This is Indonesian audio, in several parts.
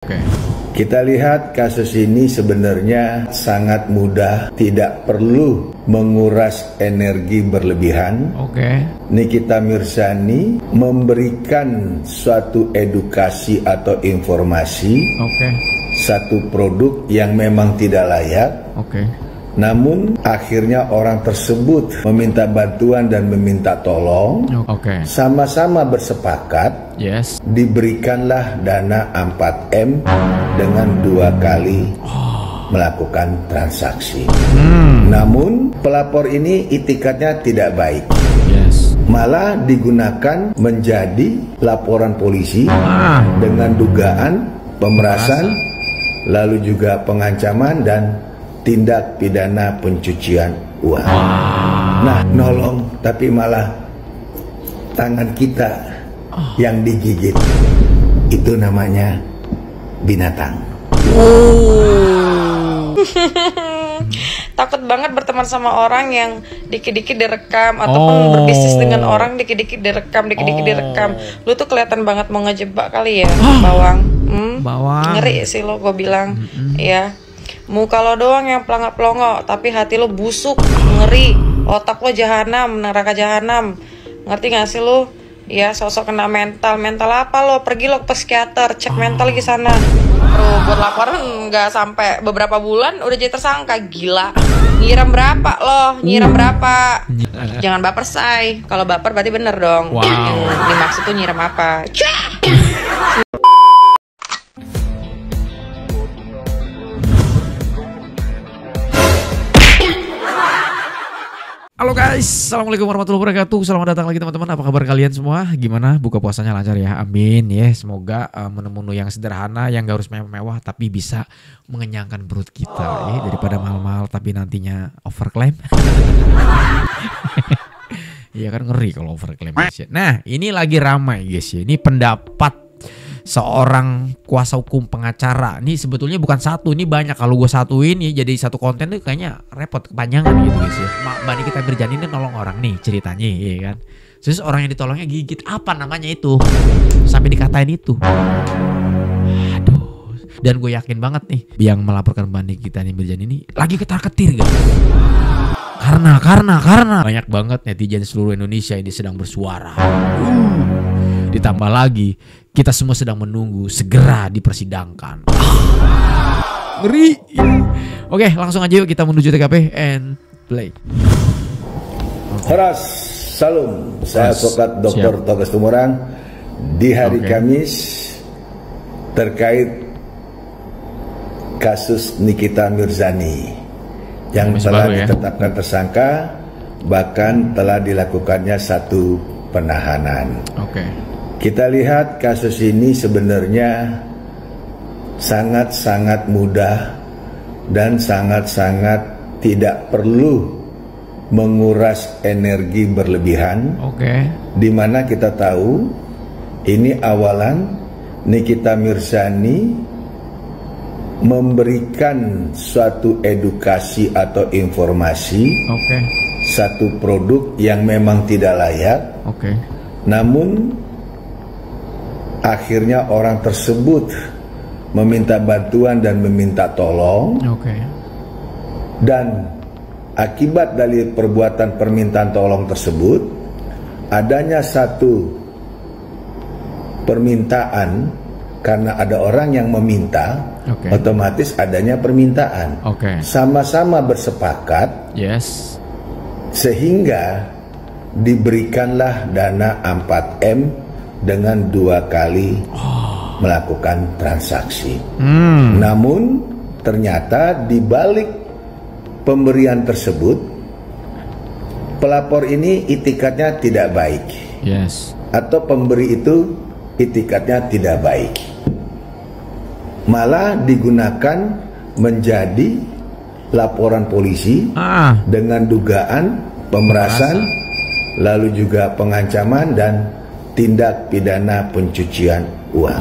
Oke. Kita lihat kasus ini sebenarnya sangat mudah, tidak perlu menguras energi berlebihan. Oke. Nikita Mirzani memberikan suatu edukasi atau informasi, satu produk yang memang tidak layak. Namun akhirnya orang tersebut meminta bantuan dan meminta tolong. Sama-sama bersepakat. Diberikanlah dana 4M dengan 2 kali melakukan transaksi. Namun pelapor ini itikadnya tidak baik. Malah digunakan menjadi laporan polisi dengan dugaan pemerasan, lalu juga pengancaman dan tindak pidana pencucian uang. Nah, nolong tapi malah tangan kita yang digigit. Itu namanya binatang. Takut banget berteman sama orang yang dikit-dikit direkam, ataupun berbisnis dengan orang dikit-dikit direkam. Lu tuh kelihatan banget mau ngejebak kali ya, Bawang. Ngeri sih lo, gue bilang. Ya, muka lo doang yang pelangak-pelongo, tapi hati lo busuk, ngeri. Otak lo jahanam, neraka jahanam. Ngerti gak sih lo? Ya, sosok kena mental apa lo? Pergi lo ke psikiater, cek mental di sana. Buat laporan nggak sampai beberapa bulan udah jadi tersangka. Gila. Nyiram berapa lo? Nyiram berapa? Jangan baper, say. Kalau baper berarti bener dong. Yang dimaksud tuh nyiram apa? Halo guys, assalamualaikum warahmatullahi wabarakatuh. Selamat datang lagi teman-teman. Apa kabar kalian semua? Gimana? Buka puasanya lancar ya? Amin ya. Semoga menu-menu yang sederhana, yang gak harus mewah-mewah, tapi bisa mengenyangkan perut kita ya. Daripada mahal-mahal tapi nantinya overclaim. Iya kan, ngeri kalau overclaim guys ya. Nah, ini lagi ramai guys ya. Ini pendapat seorang kuasa hukum pengacara. Ini sebetulnya bukan satu, ini banyak. Kalau gue satuin ya jadi satu konten tuh kayaknya repot, kepanjangan gitu guys ya. Mbak Nikita Mirzani ini nolong orang nih ceritanya ya kan. Terus orang yang ditolongnya gigit, apa namanya itu? Sampai dikatain itu. Aduh. Dan gue yakin banget nih yang melaporkan Mbak Nikita Mirzani ini lagi ketar-ketir guys. Karena banyak banget netizen seluruh Indonesia ini sedang bersuara. Ditambah lagi kita semua sedang menunggu segera dipersidangkan. Ngeri. Oke, langsung aja yuk kita menuju TKP and play. Horas, salam. Saya Advokat Dr. Togas Tumorang di hari Kamis terkait kasus Nikita Mirzani yang telah ditetapkan tersangka, bahkan telah dilakukannya satu penahanan. Kita lihat kasus ini sebenarnya sangat-sangat mudah dan sangat-sangat tidak perlu menguras energi berlebihan. Di mana kita tahu ini awalan Nikita Mirzani memberikan suatu edukasi atau informasi, satu produk yang memang tidak layak. Namun akhirnya orang tersebut meminta bantuan dan meminta tolong. Dan akibat dari perbuatan permintaan tolong tersebut, adanya satu permintaan karena ada orang yang meminta, otomatis adanya permintaan. Sama-sama bersepakat, sehingga diberikanlah dana 4M dengan 2 kali melakukan transaksi. Namun ternyata di balik pemberian tersebut, pelapor ini itikadnya tidak baik, atau pemberi itu itikadnya tidak baik, malah digunakan menjadi laporan polisi dengan dugaan pemerasan, lalu juga pengancaman dan tindak pidana pencucian uang.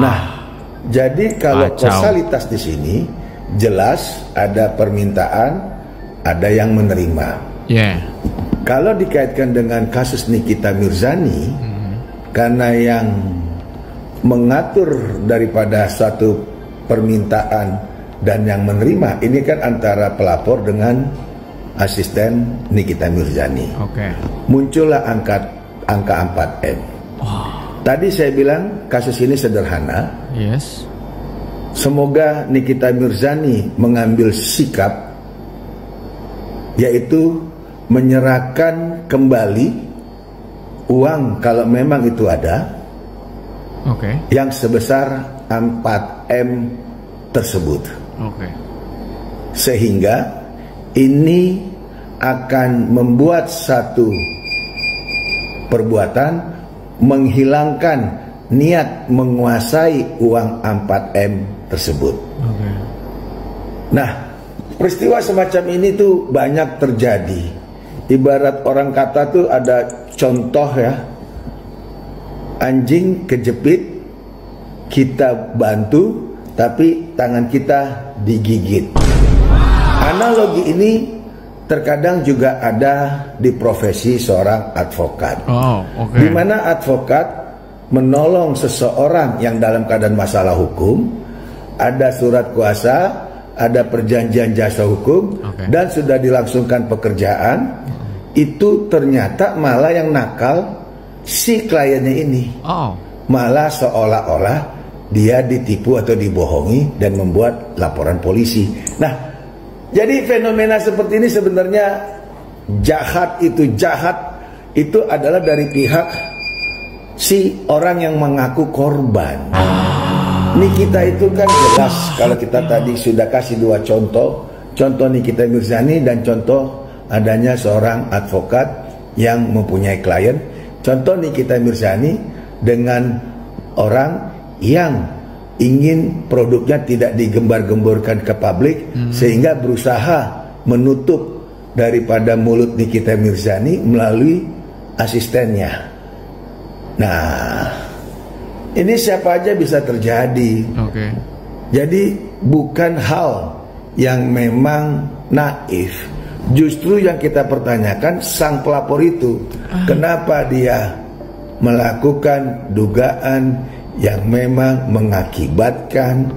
Nah, jadi kalau kausalitas di sini jelas ada permintaan, ada yang menerima. Kalau dikaitkan dengan kasus Nikita Mirzani, karena yang mengatur daripada suatu permintaan dan yang menerima ini kan antara pelapor dengan asisten Nikita Mirzani. Muncullah angka 4M. Tadi saya bilang kasus ini sederhana. Semoga Nikita Mirzani mengambil sikap, yaitu menyerahkan kembali uang kalau memang itu ada, yang sebesar 4M tersebut. Sehingga ini akan membuat satu perbuatan menghilangkan niat menguasai uang 4M tersebut. Nah, peristiwa semacam ini tuh banyak terjadi. Ibarat orang kata tuh ada contoh ya, anjing kejepit, kita bantu tapi tangan kita digigit. Analogi ini terkadang juga ada di profesi seorang advokat. Di mana advokat menolong seseorang yang dalam keadaan masalah hukum, ada surat kuasa, ada perjanjian jasa hukum, dan sudah dilangsungkan pekerjaan, itu ternyata malah yang nakal si kliennya ini. Malah seolah-olah dia ditipu atau dibohongi dan membuat laporan polisi. Nah, jadi fenomena seperti ini sebenarnya jahat itu adalah dari pihak si orang yang mengaku korban. Nikita itu kan jelas, kalau kita tadi sudah kasih 2 contoh Nikita Mirzani dan contoh adanya seorang advokat yang mempunyai klien. Contoh Nikita Mirzani dengan orang yang ingin produknya tidak digembar-gemborkan ke publik, sehingga berusaha menutup daripada mulut Nikita Mirzani melalui asistennya. Nah, ini siapa aja bisa terjadi. Jadi bukan hal yang memang naif. Justru yang kita pertanyakan sang pelapor itu, kenapa dia melakukan dugaan yang memang mengakibatkan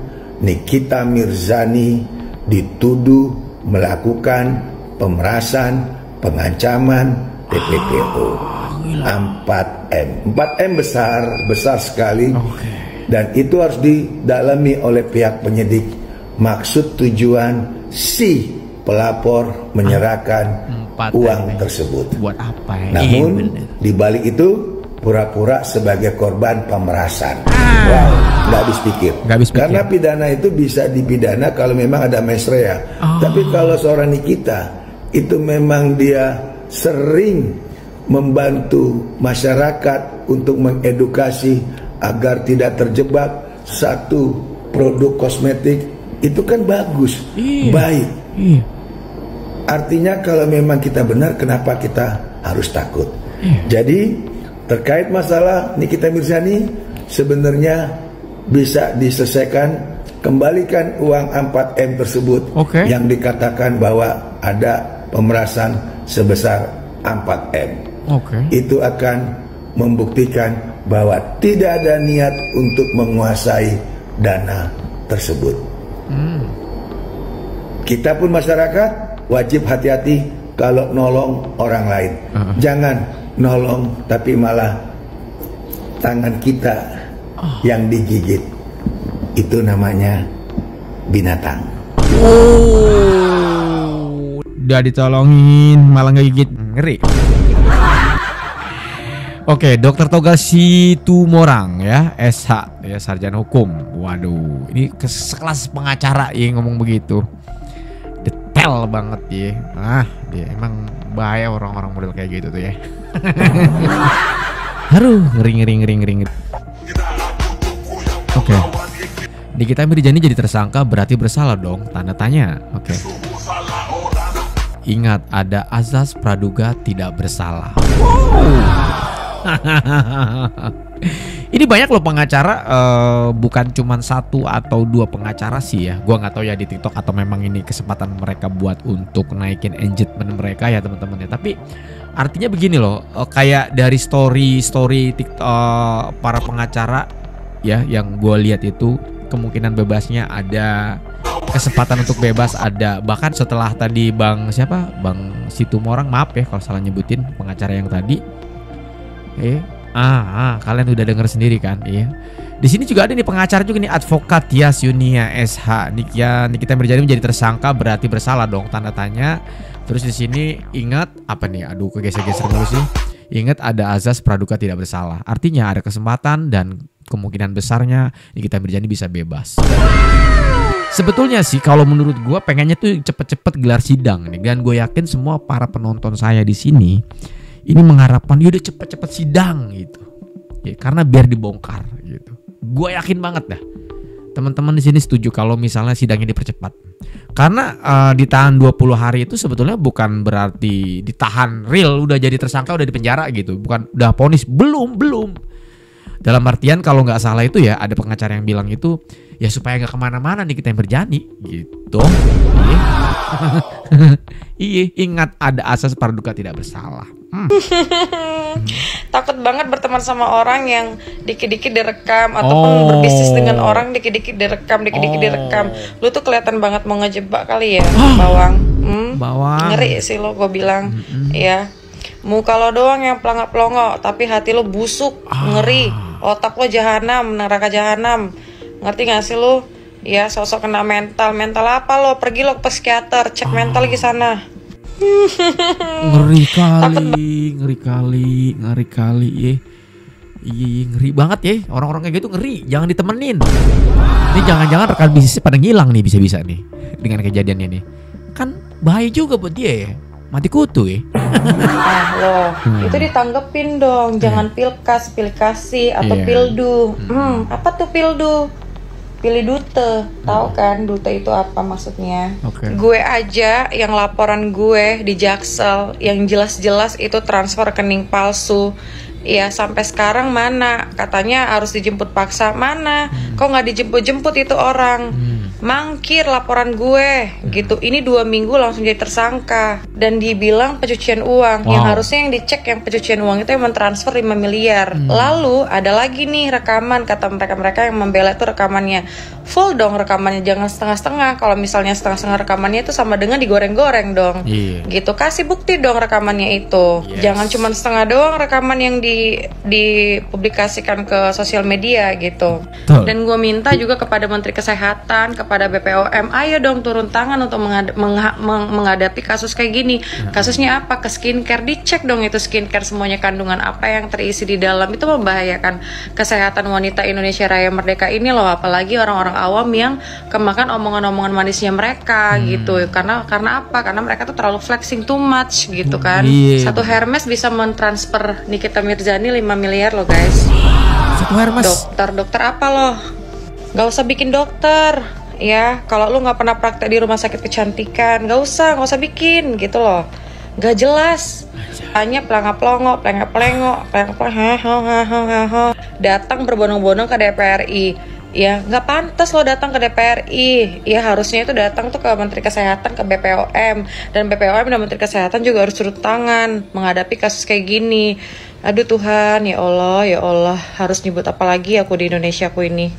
Nikita Mirzani dituduh melakukan pemerasan, pengancaman, TPPO. 4M besar sekali, dan itu harus didalami oleh pihak penyidik. Maksud tujuan si pelapor menyerahkan uang tersebut buat apa? Namun dibalik itu pura-pura sebagai korban pemerasan. Nggak habis pikir. Karena pidana itu bisa dipidana kalau memang ada mens rea. Tapi kalau seorang Nikita itu memang dia sering membantu masyarakat untuk mengedukasi agar tidak terjebak satu produk kosmetik, itu kan bagus, baik. Artinya kalau memang kita benar, kenapa kita harus takut? Jadi terkait masalah Nikita Mirzani sebenarnya bisa diselesaikan, kembalikan uang 4M tersebut yang dikatakan bahwa ada pemerasan sebesar 4M. Itu akan membuktikan bahwa tidak ada niat untuk menguasai dana tersebut. Kita pun masyarakat wajib hati-hati kalau nolong orang lain. Jangan nolong tapi malah tangan kita yang digigit. Itu namanya binatang. Udah ditolongin malah ngegigit, ngeri. Dr. Toga Situmorang ya, SH ya, sarjana hukum. Waduh, ini sekelas pengacara ya ngomong begitu. Detail banget ya. Dia emang bahaya orang-orang model kayak gitu tuh ya. Aduh, ngeri. Nikita Mirzani jadi tersangka berarti bersalah dong, tanda tanya. Ingat, ada azas praduga tidak bersalah. Ini banyak loh pengacara, bukan cuma 1 atau 2 pengacara sih ya. Gua nggak tahu ya di TikTok atau memang ini kesempatan mereka buat untuk naikin engagement mereka ya teman-teman ya. Tapi artinya begini loh, kayak dari story TikTok para pengacara ya, yang gue lihat itu kemungkinan bebasnya ada, kesempatan untuk bebas ada. Bahkan setelah tadi Bang Situmorang, maaf ya kalau salah nyebutin pengacara yang tadi. Kalian udah denger sendiri kan, iya. Di sini juga ada nih pengacara juga nih, advokat Tias Yunia SH. Nikita Mirzani menjadi tersangka berarti bersalah dong, tanda tanya. Terus di sini ingat apa nih? Aduh, kegeser-geser dulu sih. Ingat ada azas praduga tidak bersalah. Artinya ada kesempatan dan kemungkinan besarnya Nikita Mirzani bisa bebas. Sebetulnya sih kalau menurut gue pengennya tuh cepet-cepet gelar sidang nih. Dan gue yakin semua para penonton saya di sini ini mengharapkan udah cepet-cepet sidang gitu. Ya, karena biar dibongkar gitu. Gue yakin banget dah teman-teman di sini setuju kalau misalnya sidangnya dipercepat. Karena ditahan 20 hari itu sebetulnya bukan berarti ditahan real udah jadi tersangka udah di penjara gitu. Bukan udah vonis, belum. Dalam artian kalau nggak salah itu ya ada pengacara yang bilang itu ya supaya nggak kemana-mana nih kita yang berjani gitu. Iya, ingat ada asas praduga tidak bersalah. Takut banget berteman sama orang yang dikit-dikit direkam ataupun berbisnis dengan orang dikit-dikit direkam. Lu tuh kelihatan banget mau ngejebak kali ya, Bawang. Bawang. Ngeri sih lo, gue bilang. Ya. Muka lo doang yang pelongo-pelongo, tapi hati lo busuk, ngeri. Otak lo jahanam, neraka jahanam. Ngerti gak sih lo? Ya, sosok kena mental apa lo? Pergi lo ke psikiater, cek mental lagi sana. Ngeri kali ya. Iya, ngeri banget ya. Orang-orang kayak gitu ngeri, jangan ditemenin. Ini jangan-jangan rekan bisnisnya pada ngilang nih bisa-bisa nih dengan kejadiannya nih. Kan bahaya juga buat dia ya. Mati kutu ya. Itu ditanggepin dong. Jangan pilkasi atau pildu. Apa tuh pildu? Pilih dute. Tahu kan dute itu apa maksudnya? Gue aja yang laporan gue di Jaksel yang jelas-jelas itu transfer rekening palsu. Ya sampai sekarang mana? Katanya harus dijemput paksa. Mana? Kok nggak dijemput-jemput itu orang? Mangkir laporan gue gitu. Ini 2 minggu langsung jadi tersangka. Dan dibilang pencucian uang. Yang harusnya yang dicek yang pencucian uang itu yang mentransfer 5 miliar. Lalu ada lagi nih rekaman. Kata mereka yang membela itu rekamannya full dong rekamannya. Jangan setengah-setengah. Kalau misalnya setengah-setengah rekamannya itu sama dengan digoreng-goreng dong. Gitu. Kasih bukti dong rekamannya itu. Jangan cuma setengah doang rekaman yang dipublikasikan ke sosial media gitu. Dan gue minta juga kepada Menteri Kesehatan, kepada BPOM, ayo dong turun tangan untuk menghadapi kasus kayak gini. Kasusnya apa? Ke skincare, dicek dong itu skincare semuanya kandungan apa yang terisi di dalam. Itu membahayakan kesehatan wanita Indonesia Raya Merdeka ini loh. Apalagi orang-orang awam yang kemakan omongan-omongan manisnya mereka gitu. Karena apa? Karena mereka tuh terlalu flexing too much gitu kan. Satu Hermes bisa mentransfer Nikita Mirzani 5 miliar loh guys. Satu Hermes. Dokter apa loh? Gak usah bikin dokter. Ya, kalau lu nggak pernah praktek di rumah sakit kecantikan, nggak usah bikin gitu loh, nggak jelas. Hanya pelangap-pelongo, datang berbondong-bondong ke DPRI. Ya, nggak pantas lo datang ke DPRI. Ya, harusnya itu datang tuh ke Menteri Kesehatan, ke BPOM. Dan BPOM dan Menteri Kesehatan juga harus turun tangan menghadapi kasus kayak gini. Aduh Tuhan, ya Allah, harus nyebut apa lagi aku di Indonesia aku ini.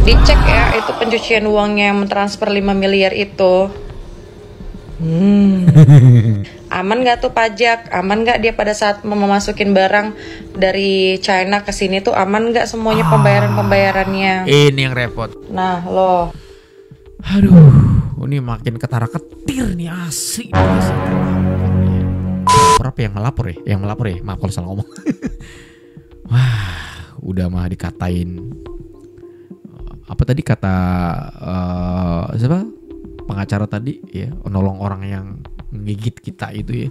Dicek ya, itu pencucian uangnya yang mentransfer 5 miliar itu. Aman gak tuh pajak? Aman gak dia pada saat memasukin barang dari China ke sini tuh aman gak semuanya pembayarannya? Ini yang repot. Nah loh. Aduh, ini makin ketara-ketir nih asli. Berapa yang melapor ya? Yang melapor ya? Maaf kalau salah ngomong. Wah, udah mah dikatain. Apa tadi kata siapa pengacara tadi ya, nolong orang yang gigit kita itu ya,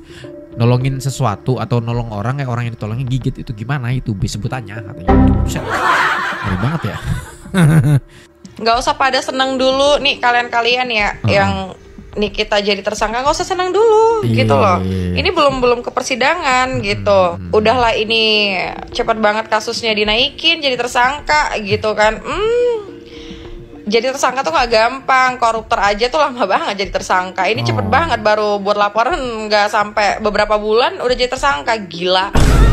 nolongin sesuatu atau nolong orang yang ditolongin gigit itu gimana itu sebutannya katanya. Buset, ngeri banget ya. Nggak usah pada seneng dulu nih kalian ya yang Nikita jadi tersangka, nggak usah senang dulu gitu loh. Ini belum ke persidangan gitu. Udahlah ini cepat banget kasusnya dinaikin jadi tersangka gitu kan. Jadi tersangka tuh nggak gampang, koruptor aja tuh lama banget jadi tersangka. Ini cepet banget, baru buat laporan nggak sampai beberapa bulan udah jadi tersangka, gila.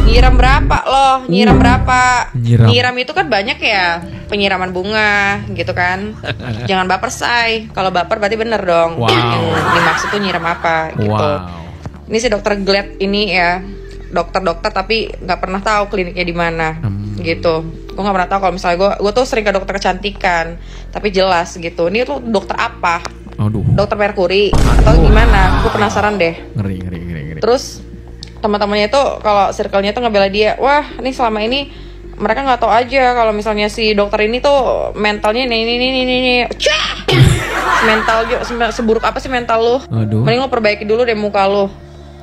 Nyiram berapa loh? Nyiram berapa? Nyiram itu kan banyak ya. Penyiraman bunga gitu kan. Jangan baper say. Kalau baper berarti bener dong. Yang dimaksud tuh nyiram apa gitu. Ini si dokter Glad ini ya, dokter tapi nggak pernah tahu kliniknya di mana gitu. Gue nggak pernah tahu kalau misalnya gue tuh sering ke dokter kecantikan, tapi jelas gitu. Ini tuh dokter apa? Dokter Merkuri atau gimana? Gue penasaran deh. Ngeri. Terus teman-temannya itu kalau circle-nya tuh ngebela dia. Wah, ini selama ini mereka nggak tahu aja kalau misalnya si dokter ini tuh mentalnya ini. Mental juga seburuk apa sih mental lu? Mending lu perbaiki dulu deh muka lu.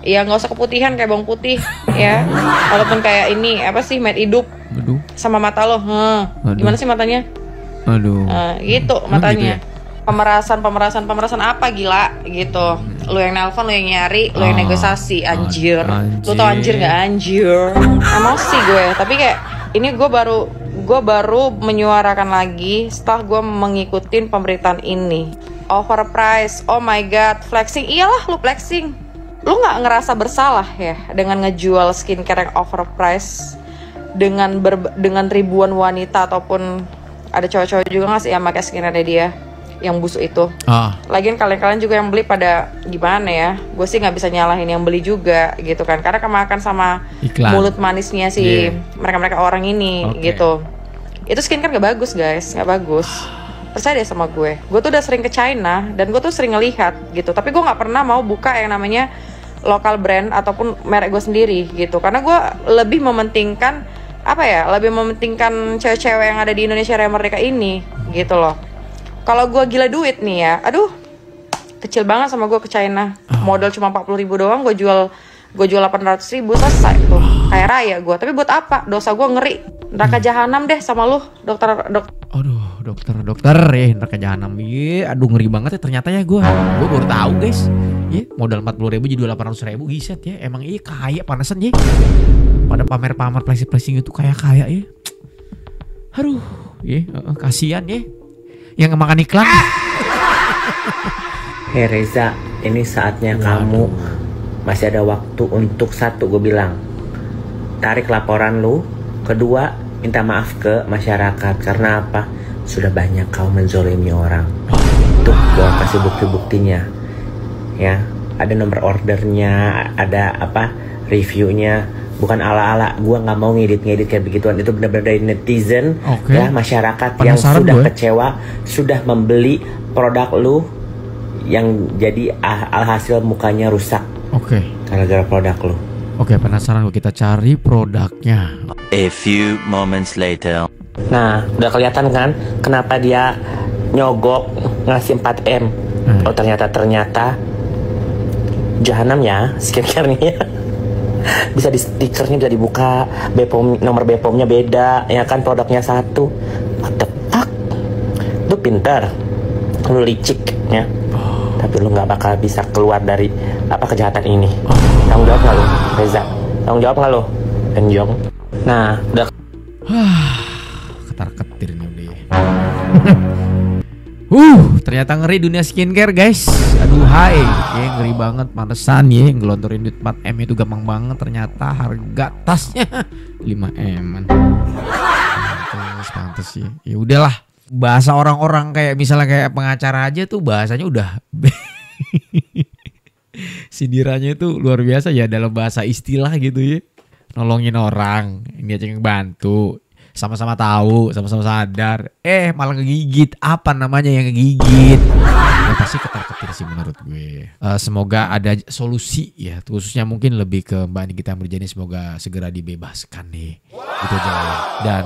Ya nggak usah keputihan kayak bawang putih ya. Walaupun kayak ini apa sih made hidup. Sama mata lo. Gimana sih matanya? Gitu matanya. Gitu ya? Pemerasan apa gila gitu. Lu yang nelpon, lu yang nyari, lu yang negosiasi, anjir. Lu tau anjir nggak anjir? Emosi gue. Tapi kayak ini gue baru menyuarakan lagi setelah gue mengikutin pemberitaan ini. Overprice, oh my god, flexing. Iyalah lu flexing. Lu nggak ngerasa bersalah ya dengan ngejual skincare yang overprice dengan ribuan wanita ataupun ada cowok-cowok juga nggak sih yang pakai skincare dia yang busuk itu. Lagian kalian juga yang beli pada gimana ya? Gue sih nggak bisa nyalahin yang beli juga gitu kan, karena kemakan sama iklan. Mulut manisnya si mereka orang ini gitu. Itu skincare nggak bagus guys, nggak bagus. Percaya deh sama gue tuh udah sering ke China dan gue tuh sering ngelihat gitu, tapi gue nggak pernah mau buka yang namanya lokal brand ataupun merek gue sendiri gitu, karena gue lebih mementingkan cewek-cewek yang ada di Indonesia Raya Merdeka ini gitu loh. Kalau gue gila duit nih ya, aduh kecil banget sama gue ke China. Modal cuma 40.000 doang, gue jual 800.000 selesai tuh, kayak raya gue. Tapi buat apa? Dosa gue ngeri. Neraka jahanam deh sama lu, dokter. Dokter ya, neraka jahanam. Iya, aduh ngeri banget ya ternyata ya gue baru tahu guys. Ya, modal 40.000 jadi 800.000, giset ya. Emang iya kaya panesan ya. Pada pamer flexing itu kaya ya. Aduh, ya kasihan ya. Yang makan iklan. Hei Reza, ini saatnya kamu masih ada waktu untuk satu, gue bilang tarik laporan lu. Kedua, minta maaf ke masyarakat. Karena apa? Sudah banyak kau menzolimi orang. Tuh, gue kasih bukti-buktinya. Ya, ada nomor ordernya, ada reviewnya. Bukan ala-ala, gue nggak mau ngedit kayak begituan. Itu benar-benar dari netizen, ya masyarakat yang sudah kecewa, sudah membeli produk lu, yang jadi alhasil mukanya rusak. Gara-gara produk lu. Penasaran, kita cari produknya. A few moments later. Nah, udah kelihatan kan kenapa dia nyogok ngasih 4M. Oh ternyata jahanam ya skincare-nya. Bisa di stikernya, bisa dibuka, nomor BPOM-nya beda, ya kan, produknya satu. What the fuck? Lu pintar, lu licik ya, tapi lu nggak bakal bisa keluar dari kejahatan ini. Tanggung jawab nggak lu, Reza? Tanggung jawab nggak lu, Enjong? Nah, udah. Ketar-ketir nih udah. Ternyata ngeri dunia skincare guys. Aduh hai, ngeri banget, pantesan ya ngelontorin duit 4M itu gampang banget. Ternyata harga tasnya 5M. Pantes ya. Ya udahlah. Bahasa orang-orang kayak misalnya kayak pengacara aja tuh bahasanya udah sindirannya itu luar biasa ya, dalam bahasa istilah gitu ya. Nolongin orang, ini aja yang bantu. Sama-sama tahu, sama-sama sadar. Malah ngegigit. Apa namanya yang ngegigit? Ya pasti ketar-ketir sih menurut gue. Semoga ada solusi ya. Khususnya mungkin lebih ke Mbak Nikita Mirjani. Semoga segera dibebaskan nih. Gitu aja lah ya. Dan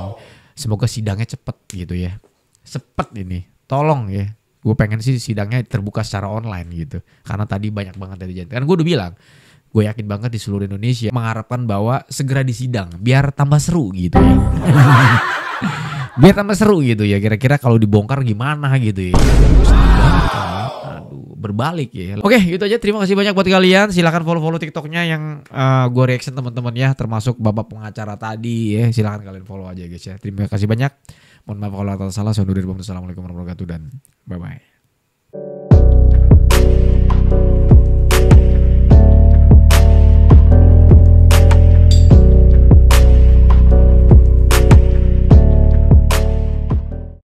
semoga sidangnya cepet gitu ya. Cepet ini. Tolong ya. Gue pengen sih sidangnya terbuka secara online gitu. Karena tadi banyak banget dari janji. Kan gue udah bilang, gue yakin banget di seluruh Indonesia mengharapkan bahwa segera disidang biar tambah seru gitu ya. Biar tambah seru gitu ya. Kira-kira kalau dibongkar gimana gitu ya. Aduh, berbalik ya. Oke, itu aja. Terima kasih banyak buat kalian. Silahkan follow TikToknya yang gue reaction teman-teman ya. Termasuk bapak pengacara tadi ya. Silahkan kalian follow aja guys ya. Terima kasih banyak. Mohon maaf kalau ada salah. Assalamualaikum warahmatullahi wabarakatuh dan bye-bye.